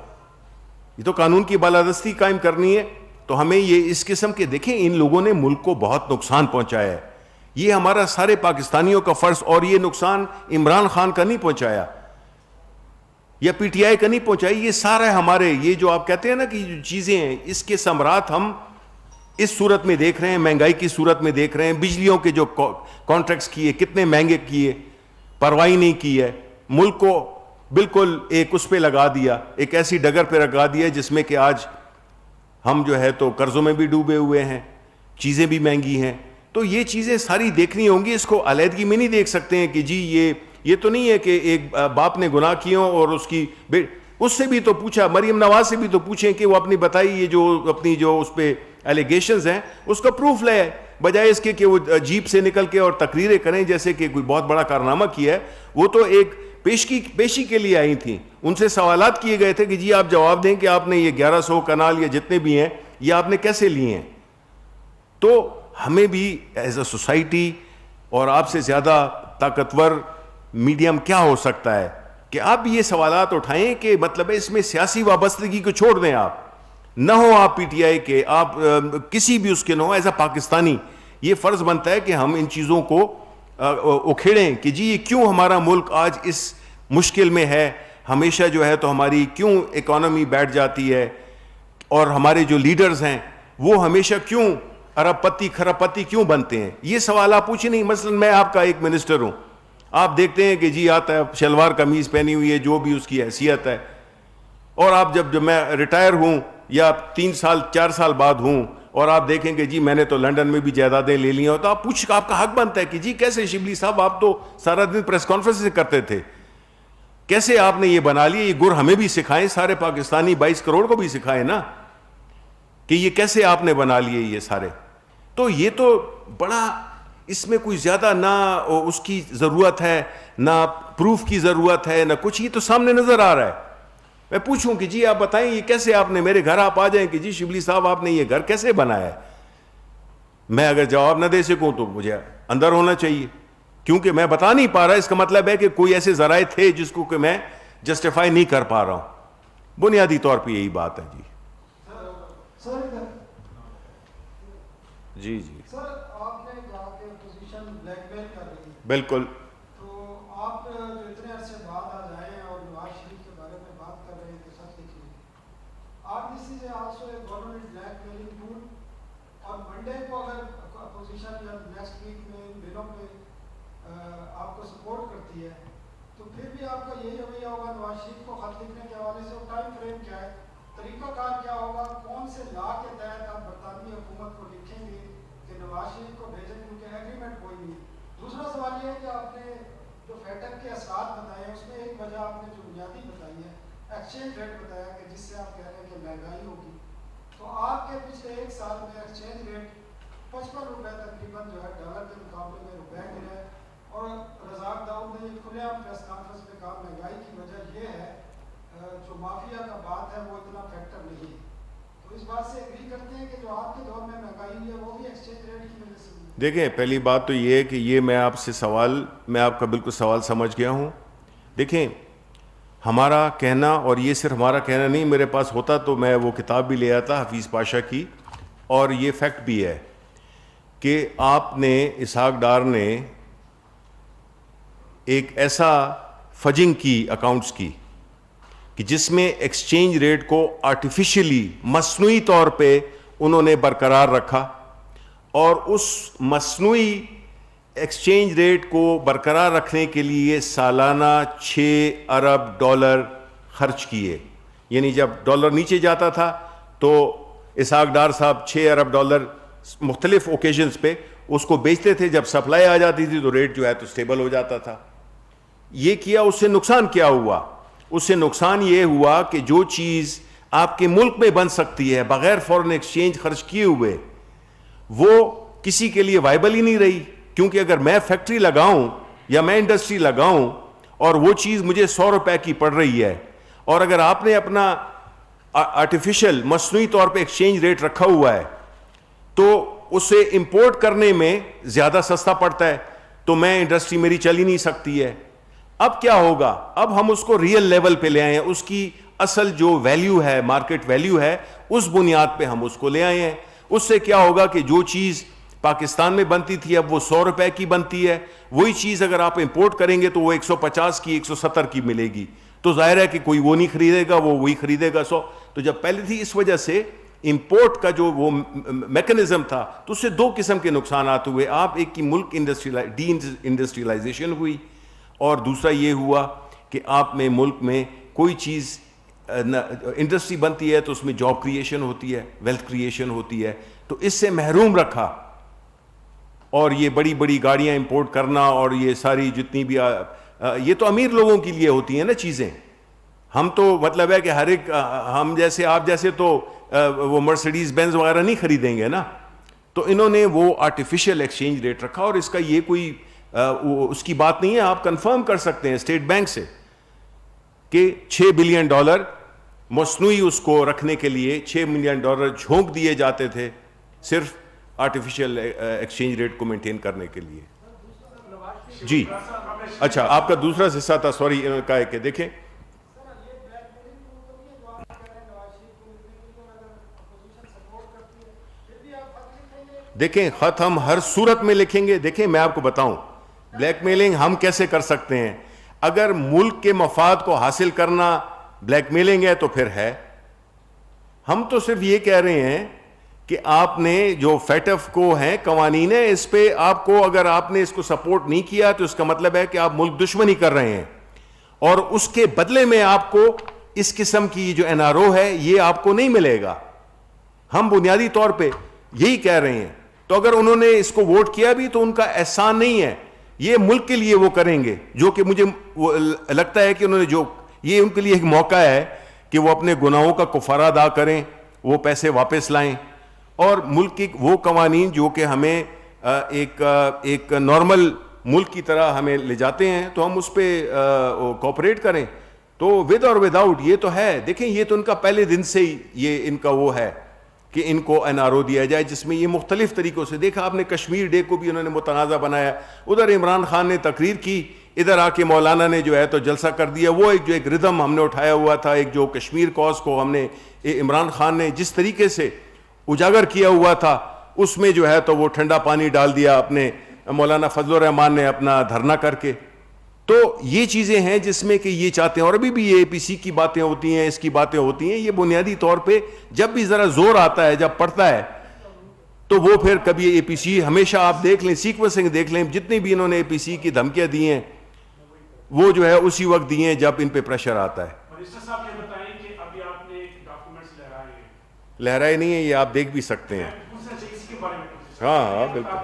[SPEAKER 1] یہ تو قانون کی بالادستی قائم کرنی ہے. تو ہمیں یہ اس قسم کے, دیکھیں ان لوگوں نے ملک کو بہت نقصان پہنچایا ہے. یہ ہمارا سارے پاکستانیوں کا فرض, اور یہ نقصان عمران خان کا نہیں پہنچایا یا پی ٹی آئی کا نہیں پہنچائی, یہ سارا ہمارے, یہ جو آپ کہتے ہیں نا کہ جو چیزیں ہیں اس کے ثمرات ہم اس صورت میں دیکھ رہے ہیں, مہنگائی کی صورت میں دیکھ رہے ہیں. بجلیوں کے جو کانٹریکٹس کیے کتنے مہنگے کیے, پرواہی نہیں کی ہے, ملک کو بالکل ایک اس پہ لگا دیا, ایک ایسی ڈگر پہ لگا دیا جس میں کہ آج ہم جو ہے تو قرضوں میں بھی ڈوبے ہوئے ہیں, چیزیں بھی مہنگی ہیں. تو یہ چیزیں ساری دیکھنی ہوں گی, اس کو علیحدگی میں نہیں دیکھ سکتے ہیں کہ جی یہ تو نہیں ہے کہ ایک باپ نے گناہ کیوں اور اس سے بھی تو پوچھا, مریم نواز سے بھی تو پوچھیں کہ وہ اپنی بتائی, یہ جو اپنی جو اس پہ ایلیگیشنز ہیں اس کا پروف لے, بجائے اس کے کہ وہ جیپ سے نکل کے اور تقریریں کریں جیسے کہ کوئی بہت بڑا کارنامہ کیا ہے. وہ تو ایک پیشی کے لیے آئی تھیں, ان سے سوالات کیے گئے تھے کہ جی آپ جواب دیں کہ آپ نے یہ 1100 کنال یا جتنے بھی ہیں یہ آپ نے کیسے لیے ہیں. تو ہمیں بھی ایز اے سوسائٹی, اور آپ سے زیادہ طاقتور میڈیم کیا ہو سکتا ہے کہ آپ یہ سوالات اٹھائیں کہ مطلب ہے اس میں سیاسی وابستگی کو چھوڑ دیں, آپ نہ ہو, آپ پی ٹی آئی کے, آپ کسی بھی اس کے نہ ہو. ایز اے پاکستانی یہ فرض بنتا ہے کہ ہم ان چیزوں کو اکھیڑیں کہ جی یہ کیوں ہمارا ملک آج اس مشکل میں ہے, ہمیشہ جو ہے تو ہماری کیوں اکانومی بیٹھ جاتی ہے, اور ہمارے جو لیڈرز ہیں وہ ہمیشہ کیوں ارب پتی خرب پتی کیوں بنتے ہیں. یہ سوال آپ پوچھیں نہیں. مثلا میں آپ کا ایک منسٹر ہوں, آپ دیکھتے ہیں کہ جی آتا ہے شلوار قمیض پہنی ہوئی ہے, جو بھی اس کی حیثیت ہے, اور آپ جب میں ریٹائر ہوں یا 3-4 سال بعد ہوں اور آپ دیکھیں کہ جی میں نے تو لنڈن میں بھی جائیدادیں لے لی ہیں, تو آپ آپ کا حق بنتا ہے کہ جی کیسے شبلی صاحب, آپ تو سارا دن پریس کانفرنس کرتے تھے, کیسے آپ نے یہ بنا لیا. یہ گر ہمیں بھی سکھائیں, سارے پاکستانی 22 کروڑ کو بھی سکھائیں نا کہ یہ کیسے آپ نے بنا لیے یہ سارے. تو یہ تو بڑا اس میں کوئی زیادہ نہ اس کی ضرورت ہے, نہ پروف کی ضرورت ہے, نہ کچھ, یہ تو سامنے نظر آ رہا ہے. میں پوچھوں کہ جی آپ بتائیں یہ کیسے, آپ نے میرے گھر آپ آ جائیں کہ جی شبلی صاحب آپ نے یہ گھر کیسے بنایا ہے, میں اگر جواب نہ دے سکوں تو مجھے اندر ہونا چاہیے, کیونکہ میں بتا نہیں پا رہا. اس کا مطلب ہے کہ کوئی ایسے ذرائع تھے جس کو کہ میں جسٹیفائی نہیں کر پا رہا ہوں. بنیادی طور پہ یہی بات ہے. جی جی
[SPEAKER 5] سر آپ نے کہا کہ اپوزیشن بلیک میل کر رہی ہے,
[SPEAKER 1] بالکل.
[SPEAKER 5] تو آپ جو اتنے عرصے بعد آ جائیں اور نواز شریف کے بارے میں بات کر رہے ہیں کہ سب لکھ لیں, آپ this is also a government blackmailing tool, اور منڈے کو اگر اپوزیشن یا نیکسٹ ویک میں ان دنوں پہ آپ کو سپورٹ کرتی ہے تو پھر بھی آپ کا یہی رویہ ہوگا نواز شریف کو خط لکھنے کے حوالے سے, اور ٹائم فریم کیا ہے, طریقہ کار کیا ہوگا, کون سے لا کے تحت آپ برطانوی حکومت کو لکھیں گے کہ نواز شریف کو بھیجیں, کیونکہ ایگریمنٹ کوئی نہیں. دوسرا سوال یہ ہے کہ آپ نے جو فیٹر کے اثرات بتائے ہیں اس میں ایک وجہ آپ نے جو بنیادی بتائی ہے ایکسچینج ریٹ بتایا کہ جس سے آپ کہہ رہے ہیں کہ مہنگائی ہوگی, تو آپ کے پچھلے ایک سال میں ایکسچینج ریٹ 55 روپے تقریباً جو ہے ڈالر کے مقابلے میں روپے گرا ہے, اور رزاق داؤد نے یہ کھلے عام پریس کانفرنس میں کہا مہنگائی کی وجہ یہ ہے جو مافیا کا بات ہے وہ اتنا فیکٹر نہیں ہے. تو اس بات سے ایگری کرتے ہیں کہ جو آپ کے دور میں مہنگائی ہوئی ہے وہ بھی ایکسچینج ریٹ کی وجہ سے ہوئی ہے؟
[SPEAKER 1] دیکھیں, پہلی بات تو یہ ہے کہ یہ میں آپ سے سوال, میں آپ کا بالکل سوال سمجھ گیا ہوں. دیکھیں, ہمارا کہنا, اور یہ صرف ہمارا کہنا نہیں, میرے پاس ہوتا تو میں وہ کتاب بھی لے آتا حفیظ پاشا کی, اور یہ فیکٹ بھی ہے کہ آپ نے, اسحاق ڈار نے ایک ایسا فجنگ کی اکاؤنٹس کی کہ جس میں ایکسچینج ریٹ کو آرٹیفیشلی, مصنوعی طور پہ انہوں نے برقرار رکھا, اور اس مصنوعی ایکسچینج ریٹ کو برقرار رکھنے کے لیے سالانہ 6 ارب ڈالر خرچ کیے. یعنی جب ڈالر نیچے جاتا تھا تو اسحاق ڈار صاحب 6 ارب ڈالر مختلف اوکیزنز پہ اس کو بیچتے تھے, جب سپلائی آ جاتی تھی تو ریٹ جو ہے تو سٹیبل ہو جاتا تھا. یہ کیا, اس سے نقصان کیا ہوا؟ اس سے نقصان یہ ہوا کہ جو چیز آپ کے ملک میں بن سکتی ہے بغیر فورن ایکسچینج خرچ کیے ہوئے, وہ کسی کے لیے وائبل ہی نہیں رہی. کیونکہ اگر میں فیکٹری لگاؤں یا میں انڈسٹری لگاؤں اور وہ چیز مجھے 100 روپے کی پڑ رہی ہے, اور اگر آپ نے اپنا آرٹیفیشل مصنوعی طور پہ ایکسچینج ریٹ رکھا ہوا ہے تو اسے امپورٹ کرنے میں زیادہ سستا پڑتا ہے, تو میں انڈسٹری میری چل ہی نہیں سکتی ہے. اب کیا ہوگا؟ اب ہم اس کو ریئل لیول پہ لے آئے ہیں, اس کی اصل جو ویلیو ہے, مارکیٹ ویلیو ہے, اس بنیاد پہ ہم اس کو لے آئے ہیں. اس سے کیا ہوگا کہ جو چیز پاکستان میں بنتی تھی اب وہ 100 روپے کی بنتی ہے, وہی چیز اگر آپ امپورٹ کریں گے تو وہ 150 کی 170 کی ملے گی. تو ظاہر ہے کہ کوئی وہ نہیں خریدے گا, وہ وہی خریدے گا 100. تو جب پہلے تھی, اس وجہ سے امپورٹ کا جو وہ میکنزم تھا تو اس سے 2 قسم کے نقصانات ہوئے. آپ ایک کی ملک ڈی انڈسٹریلائزیشن ہوئی, اور دوسرا یہ ہوا کہ آپ میں ملک میں کوئی چیز انڈسٹری بنتی ہے تو اس میں جاب کریشن ہوتی ہے, ویلتھ کریشن ہوتی ہے, تو اس سے محروم رکھا. اور یہ بڑی بڑی گاڑیاں امپورٹ کرنا اور یہ ساری جتنی بھی یہ تو امیر لوگوں کے لیے ہوتی ہیں نا چیزیں. ہم تو مطلب ہے کہ ہر ایک, ہم جیسے آپ جیسے تو وہ مرسیڈیز بینز وغیرہ نہیں خریدیں گے نا. تو انہوں نے وہ آرٹیفیشل ایکسچینج ریٹ رکھا, اور اس کا یہ کوئی اس کی بات نہیں ہے, آپ کنفرم کر سکتے ہیں اسٹیٹ بینک سے کہ $6 بلین مصنوعی اس کو رکھنے کے لیے $6 ملین جھونک دیے جاتے تھے صرف آرٹیفیشل ایکسچینج ریٹ کو مینٹین کرنے کے لیے. جی اچھا, آپ کا دوسرا حصہ تھا, سوری, کا ہے کہ دیکھیں دیکھیں خط ہم ہر صورت میں لکھیں گے. دیکھیں میں آپ کو بتاؤں بلیک میلنگ ہم کیسے کر سکتے ہیں. اگر ملک کے مفاد کو حاصل کرنا بلیک میلنگ ہے تو پھر ہے. ہم تو صرف یہ کہہ رہے ہیں کہ آپ نے جو فیٹف کو ہیں قوانین ہے, اس پہ آپ کو, اگر آپ نے اس کو سپورٹ نہیں کیا تو اس کا مطلب ہے کہ آپ ملک دشمنی کر رہے ہیں, اور اس کے بدلے میں آپ کو اس قسم کی جو NRO ہے یہ آپ کو نہیں ملے گا. ہم بنیادی طور پہ یہی کہہ رہے ہیں. تو اگر انہوں نے اس کو ووٹ کیا بھی تو ان کا احسان نہیں ہے, یہ ملک کے لیے وہ کریں گے, جو کہ مجھے لگتا ہے کہ انہوں نے جو, یہ ان کے لیے ایک موقع ہے کہ وہ اپنے گناہوں کا کفارہ ادا کریں, وہ پیسے واپس لائیں, اور ملک کے وہ قوانین جو کہ ہمیں ایک نارمل ملک کی طرح ہمیں لے جاتے ہیں تو ہم اس پہ کوپریٹ کریں. تو ود اور وداؤٹ یہ تو ہے. دیکھیں یہ تو ان کا پہلے دن سے ہی یہ ان کا وہ ہے کہ ان کو NRO دیا جائے, جس میں یہ مختلف طریقوں سے دیکھا آپ نے. کشمیر ڈے کو بھی انہوں نے متنازع بنایا, ادھر عمران خان نے تقریر کی, ادھر آ کے مولانا نے جو ہے تو جلسہ کر دیا. وہ ایک ردم ہم نے اٹھایا ہوا تھا, ایک جو کشمیر کاز کو ہم نے عمران خان نے جس طریقے سے اجاگر کیا ہوا تھا, اس میں جو ہے تو وہ ٹھنڈا پانی ڈال دیا اپنے مولانا فضل الرحمان نے اپنا دھرنا کر کے. تو یہ چیزیں ہیں جس میں کہ یہ چاہتے ہیں, اور ابھی بھی یہ APC کی باتیں ہوتی ہیں, اس کی باتیں ہوتی ہیں. یہ بنیادی طور پہ جب بھی ذرا زور آتا ہے, جب پڑتا ہے, تو وہ پھر کبھی APC ہمیشہ آپ دیکھ لیں, سیکوینسنگ دیکھ لیں, جتنی بھی انہوں نے APC کی دھمکیاں دی ہیں وہ جو ہے اسی وقت دی ہیں جب ان پہ پریشر آتا ہے.
[SPEAKER 6] منسٹر صاحب یہ بتائیں کہ ابھی آپ نے ڈاکومنٹس
[SPEAKER 1] لہرائے نہیں ہیں, یہ آپ دیکھ بھی سکتے ہیں. ہاں بالکل.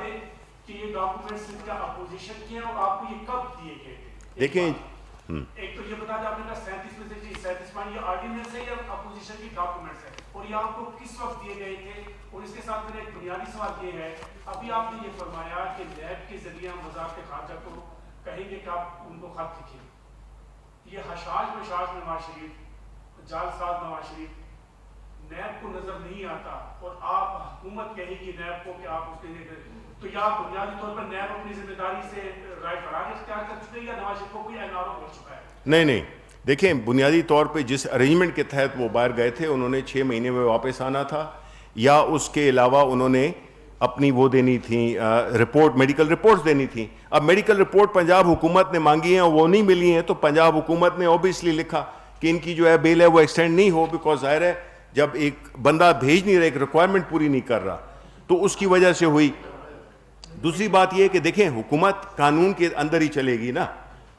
[SPEAKER 6] کہ یہ ڈاکومنٹس کا اپوزیشن کیا اور آپ کو یہ کب دیے گئے تھے؟
[SPEAKER 1] دیکھیں
[SPEAKER 6] ایک تو یہ بتا دیں آپ نے کہا 37 میں سے 37 پوائنٹ یہ آرڈیننس ہے یا اپوزیشن کی ڈاکومنٹس ہے, اور یہ آپ کو کس وقت دیے گئے تھے؟ اور اس کے ساتھ میرا ایک بنیادی سوال یہ ہے, ابھی آپ نے یہ فرمایا کہ نیب کے ذریعے ہم وزارت خارجہ کو کہیں گے کہ آپ ان کو خط لکھیں. یہ حشاش بشاش نواز شریف, جعل ساز نواز شریف نیب کو نظر نہیں آتا اور آپ حکومت کہے گی نیب کو کہ آپ اس کے, تو یا بنیادی طور پر نیب اپنی ذمہ داری سے رائے فرار اختیار کر چکے یا نواز شریف کو کوئی NRO ہو چکا ہے؟
[SPEAKER 1] نہیں, دیکھیں بنیادی طور پہ جس ارینجمنٹ کے تحت وہ باہر گئے تھے, انہوں نے 6 مہینے میں واپس آنا تھا, یا اس کے علاوہ انہوں نے اپنی وہ دینی تھیں رپورٹ, میڈیکل رپورٹس دینی تھیں. اب میڈیکل رپورٹ پنجاب حکومت نے مانگی ہیں, وہ نہیں ملی ہیں, تو پنجاب حکومت نے اوبیسلی لکھا کہ ان کی جو ہے بیل ہے وہ ایکسٹینڈ نہیں ہو, بیکاز ظاہر ہے جب ایک بندہ بھیج نہیں رہا, ایک ریکوائرمنٹ پوری نہیں کر رہا, تو اس کی وجہ سے ہوئی. دوسری بات یہ ہے کہ دیکھیں حکومت قانون کے اندر ہی چلے گی نا,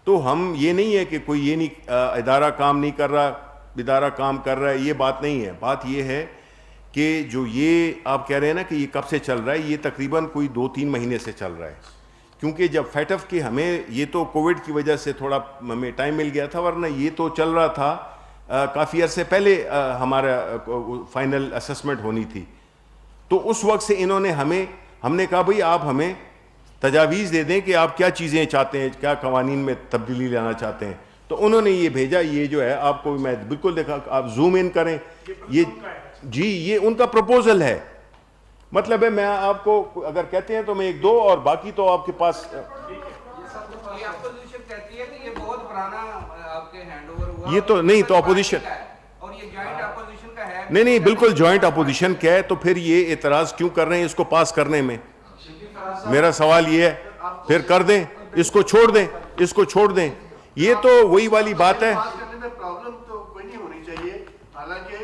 [SPEAKER 1] تو ہم یہ نہیں ہے کہ کوئی یہ نہیں ادارہ کام نہیں کر رہا, ادارہ کام کر رہا ہے, یہ بات نہیں ہے. بات یہ ہے کہ جو یہ آپ کہہ رہے ہیں نا کہ یہ کب سے چل رہا ہے, یہ تقریباً کوئی 2-3 مہینے سے چل رہا ہے, کیونکہ جب فیٹف کے ہمیں یہ تو کووڈ کی وجہ سے تھوڑا ہمیں ٹائم مل گیا تھا, ورنہ یہ تو چل رہا تھا کافی عرصے پہلے ہمارا فائنل اسسمنٹ ہونی تھی. تو اس وقت سے انہوں نے ہم نے کہا بھئی آپ ہمیں تجاویز دے دیں کہ آپ کیا چیزیں چاہتے ہیں, کیا قوانین میں تبدیلی لانا چاہتے ہیں. تو انہوں نے یہ بھیجا, یہ جو ہے آپ کو میں بالکل دیکھا, آپ زوم ان کریں, یہ جی یہ ان کا پروپوزل ہے. مطلب ہے میں آپ کو اگر کہتے ہیں تو میں 1-2 اور باقی تو آپ کے پاس یہ تو نہیں, تو اپوزیشن نہیں بالکل جوائنٹ اپوزیشن کیا ہے, تو پھر یہ اعتراض کیوں کر رہے ہیں اس کو پاس کرنے میں؟ میرا سوال یہ ہے, پھر کر دیں, اس کو چھوڑ دیں, اس کو چھوڑ دیں. یہ تو وہی والی بات ہے.
[SPEAKER 2] پاس کرنے میں پرابلم تو کوئی نہیں ہونی چاہیے. حالانکہ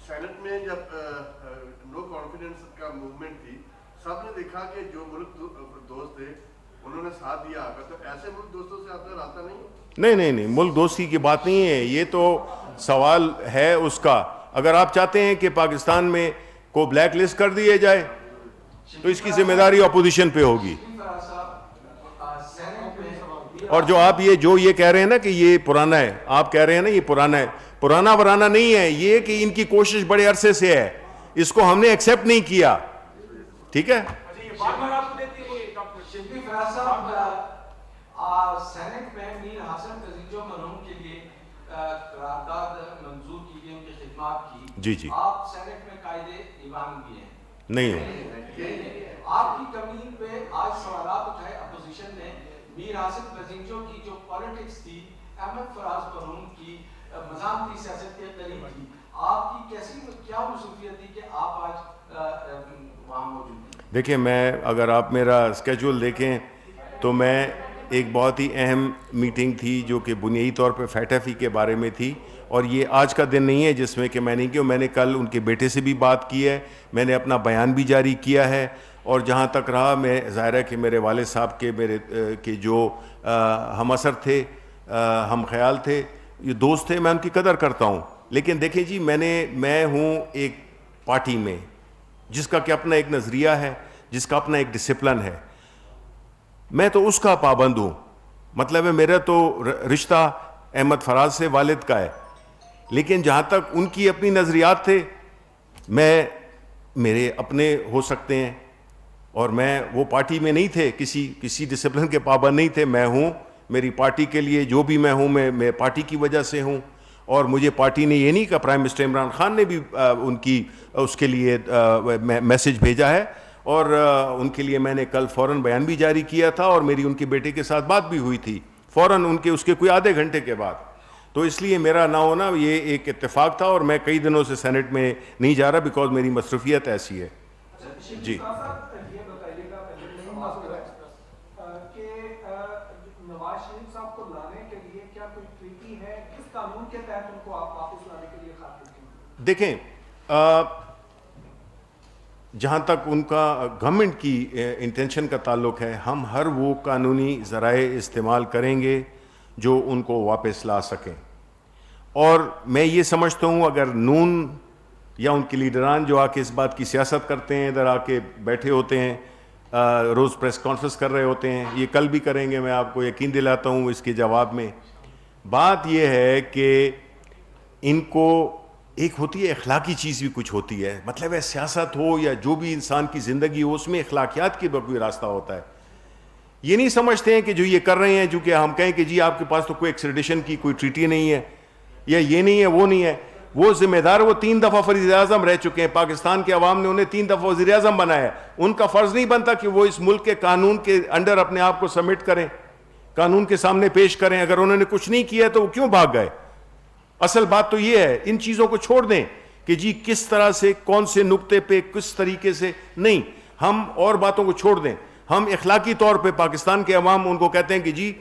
[SPEAKER 2] سینٹ میں جب نو کانفیڈنس کا موومنٹ تھی, سب نے دیکھا کہ جو ملک دوست تھے انہوں نے ساتھ دیا آگا, تو ایسے ملک دوستوں سے آپ کا رابطہ نہیں؟
[SPEAKER 1] ملک دوستی کی بات نہیں ہے, یہ تو سوال ہے اس کا. اگر آپ چاہتے ہیں کہ پاکستان میں کو بلیک لسٹ کر دیا جائے تو اس کی ذمہ داری اپوزیشن پہ ہوگی. اور جو آپ یہ کہہ رہے ہیں نا کہ یہ پرانا ہے, آپ کہہ رہے ہیں نا یہ پرانا ہے, پرانا ورانا نہیں ہے, یہ کہ ان کی کوشش بڑے عرصے سے ہے, اس کو ہم نے ایکسیپٹ نہیں کیا. ٹھیک ہے,
[SPEAKER 4] سینٹ میں میر حسن تزیجو مرحوم کے لیے قرارداد منظور کی گئی, ان کی خدمات کی.
[SPEAKER 1] جی
[SPEAKER 4] آپ سینٹ میں قائد ایوان بھی ہیں؟
[SPEAKER 1] نہیں ہوں.
[SPEAKER 4] آپ کی کمی پہ آج سوالات اٹھائے اپوزیشن نے. میر حسن تزیجو کی جو پالیٹکس تھی احمد فراز مرحوم کی مزاحمتی سیاست کے قریب تھی, آپ کی کیسی کیا مصروفیت تھی کہ آپ آج وہاں موجود ہیں؟
[SPEAKER 1] دیکھیں میں اگر آپ میرا اسکیجول دیکھیں تو میں ایک بہت ہی اہم میٹنگ تھی جو کہ بنیادی طور پہ فیٹف کے بارے میں تھی, اور یہ آج کا دن نہیں ہے جس میں کہ میں نہیں کیا. میں نے کل ان کے بیٹے سے بھی بات کی ہے, میں نے اپنا بیان بھی جاری کیا ہے, اور جہاں تک رہا میں ظاہر ہے کہ میرے والد صاحب کے کے جو ہم اثر تھے, ہم خیال تھے, یہ دوست تھے, میں ان کی قدر کرتا ہوں. لیکن دیکھیں جی میں ہوں ایک پارٹی میں جس کا کہ اپنا ایک نظریہ ہے, جس کا اپنا ایک ڈسپلن ہے, میں تو اس کا پابند ہوں. مطلب ہے میرا تو رشتہ احمد فراز سے والد کا ہے, لیکن جہاں تک ان کی اپنی نظریات تھے, میرے اپنے ہو سکتے ہیں, اور میں وہ پارٹی میں نہیں تھے, کسی ڈسپلن کے پابند نہیں تھے. میں ہوں, میری پارٹی کے لیے جو بھی میں ہوں, میں پارٹی کی وجہ سے ہوں. اور مجھے پارٹی نے یہ نہیں کہا, پرائم منسٹر عمران خان نے بھی اس کے لیے میسج بھیجا ہے, اور ان کے لیے میں نے کل فوراً بیان بھی جاری کیا تھا, اور میری ان کے بیٹے کے ساتھ بات بھی ہوئی تھی فوراً اس کے کوئی آدھے گھنٹے کے بعد. تو اس لیے میرا نہ ہونا یہ ایک اتفاق تھا, اور میں کئی دنوں سے سینٹ میں نہیں جا رہا بیکاز میری مصروفیت ایسی ہے. جی
[SPEAKER 5] یہ بتائیے گا کہ نواز شریف صاحب کو لانے کے لیے کیا کوئی ٹریٹی ہے, کس قانون کے تحت ان کو آپ واپس لانے کے لیے خاطر کی؟
[SPEAKER 1] دیکھیں, جہاں تک ان کا گورنمنٹ کی انٹینشن کا تعلق ہے, ہم ہر وہ قانونی ذرائع استعمال کریں گے جو ان کو واپس لا سکیں. اور میں یہ سمجھتا ہوں اگر نون یا ان کے لیڈران جو آ کے اس بات کی سیاست کرتے ہیں, ادھر آ کے بیٹھے ہوتے ہیں, روز پریس کانفرنس کر رہے ہوتے ہیں, یہ کل بھی کریں گے, میں آپ کو یقین دلاتا ہوں اس کے جواب میں. بات یہ ہے کہ ان کو ایک ہوتی ہے اخلاقی چیز بھی کچھ ہوتی ہے, مطلب ہے سیاست ہو یا جو بھی انسان کی زندگی ہو, اس میں اخلاقیات کا کوئی راستہ ہوتا ہے. یہ نہیں سمجھتے ہیں کہ جو یہ کر رہے ہیں, جو کہ ہم کہیں کہ جی آپ کے پاس تو کوئی ایکسٹریڈیشن کی کوئی ٹریٹی نہیں ہے, یا یہ نہیں ہے وہ نہیں ہے. وہ ذمہ دار, وہ 3 دفعہ وزیر اعظم رہ چکے ہیں, پاکستان کے عوام نے انہیں 3 دفعہ وزیر اعظم بنایا. ان کا فرض نہیں بنتا کہ وہ اس ملک کے قانون کے انڈر اپنے آپ کو سبمٹ کریں, قانون کے سامنے پیش کریں؟ اگر انہوں نے کچھ نہیں کیا تو وہ کیوں بھاگ گئے؟ اصل بات تو یہ ہے, ان چیزوں کو چھوڑ دیں کہ جی کس طرح سے, کون سے نقطے پہ, کس طریقے سے, نہیں, ہم اور باتوں کو چھوڑ دیں. ہم اخلاقی طور پہ پاکستان کے عوام ان کو کہتے ہیں کہ جی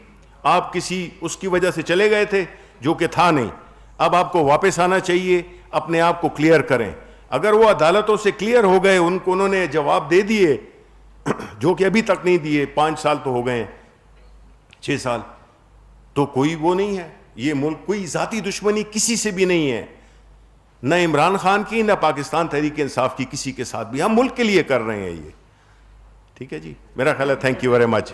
[SPEAKER 1] آپ کسی اس کی وجہ سے چلے گئے تھے جو کہ تھا نہیں, اب آپ کو واپس آنا چاہیے, اپنے آپ کو کلیئر کریں. اگر وہ عدالتوں سے کلیئر ہو گئے, ان کو انہوں نے جواب دے دیے جو کہ ابھی تک نہیں دیے, 5 سال تو ہو گئے ہیں, 6 سال, تو کوئی وہ نہیں ہے. یہ ملک کوئی ذاتی دشمنی کسی سے بھی نہیں ہے, نہ عمران خان کی, نہ پاکستان تحریک انصاف کی, کسی کے ساتھ بھی. ہم ملک کے لیے کر رہے ہیں یہ. ٹھیک ہے جی, میرا خیال ہے. Thank you very much.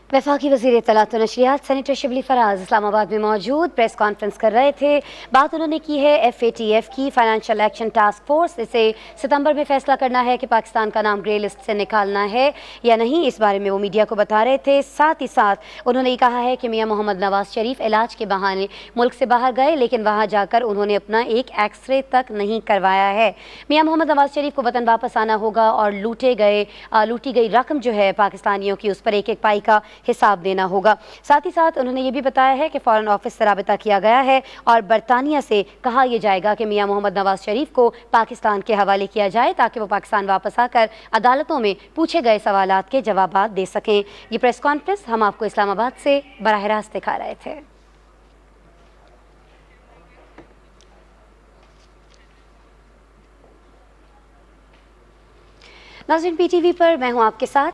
[SPEAKER 7] وفاقی وزیر اطلاعات و نشریات سینیٹر شبلی فراز اسلام آباد میں موجود پریس کانفرنس کر رہے تھے. بات انہوں نے کی ہے FATF کی, فائنینشیل ایکشن ٹاسک فورس. اسے ستمبر میں فیصلہ کرنا ہے کہ پاکستان کا نام گرے لسٹ سے نکالنا ہے یا نہیں, اس بارے میں وہ میڈیا کو بتا رہے تھے. ساتھ ہی ساتھ انہوں نے یہ کہا ہے کہ میاں محمد نواز شریف علاج کے بہانے ملک سے باہر گئے, لیکن وہاں جا کر انہوں نے اپنا ایک ایکس رے تک نہیں کروایا ہے. میاں محمد نواز شریف کو وطن واپس آنا ہوگا اور لوٹی گئی رقم جو ہے پاکستانیوں کی, اس پر ایک پائی کا حساب دینا ہوگا. ساتھ ہی ساتھ انہوں نے یہ بھی بتایا ہے کہ فارن آفس سے رابطہ کیا گیا ہے اور برطانیہ سے کہا یہ جائے گا کہ میاں محمد نواز شریف کو پاکستان کے حوالے کیا جائے تاکہ وہ پاکستان واپس آ کر عدالتوں میں پوچھے گئے سوالات کے جوابات دے سکیں. یہ پریس کانفرنس ہم آپ کو اسلام آباد سے براہ راست دکھا رہے تھے. ناظرین, PTV پر میں ہوں آپ کے ساتھ.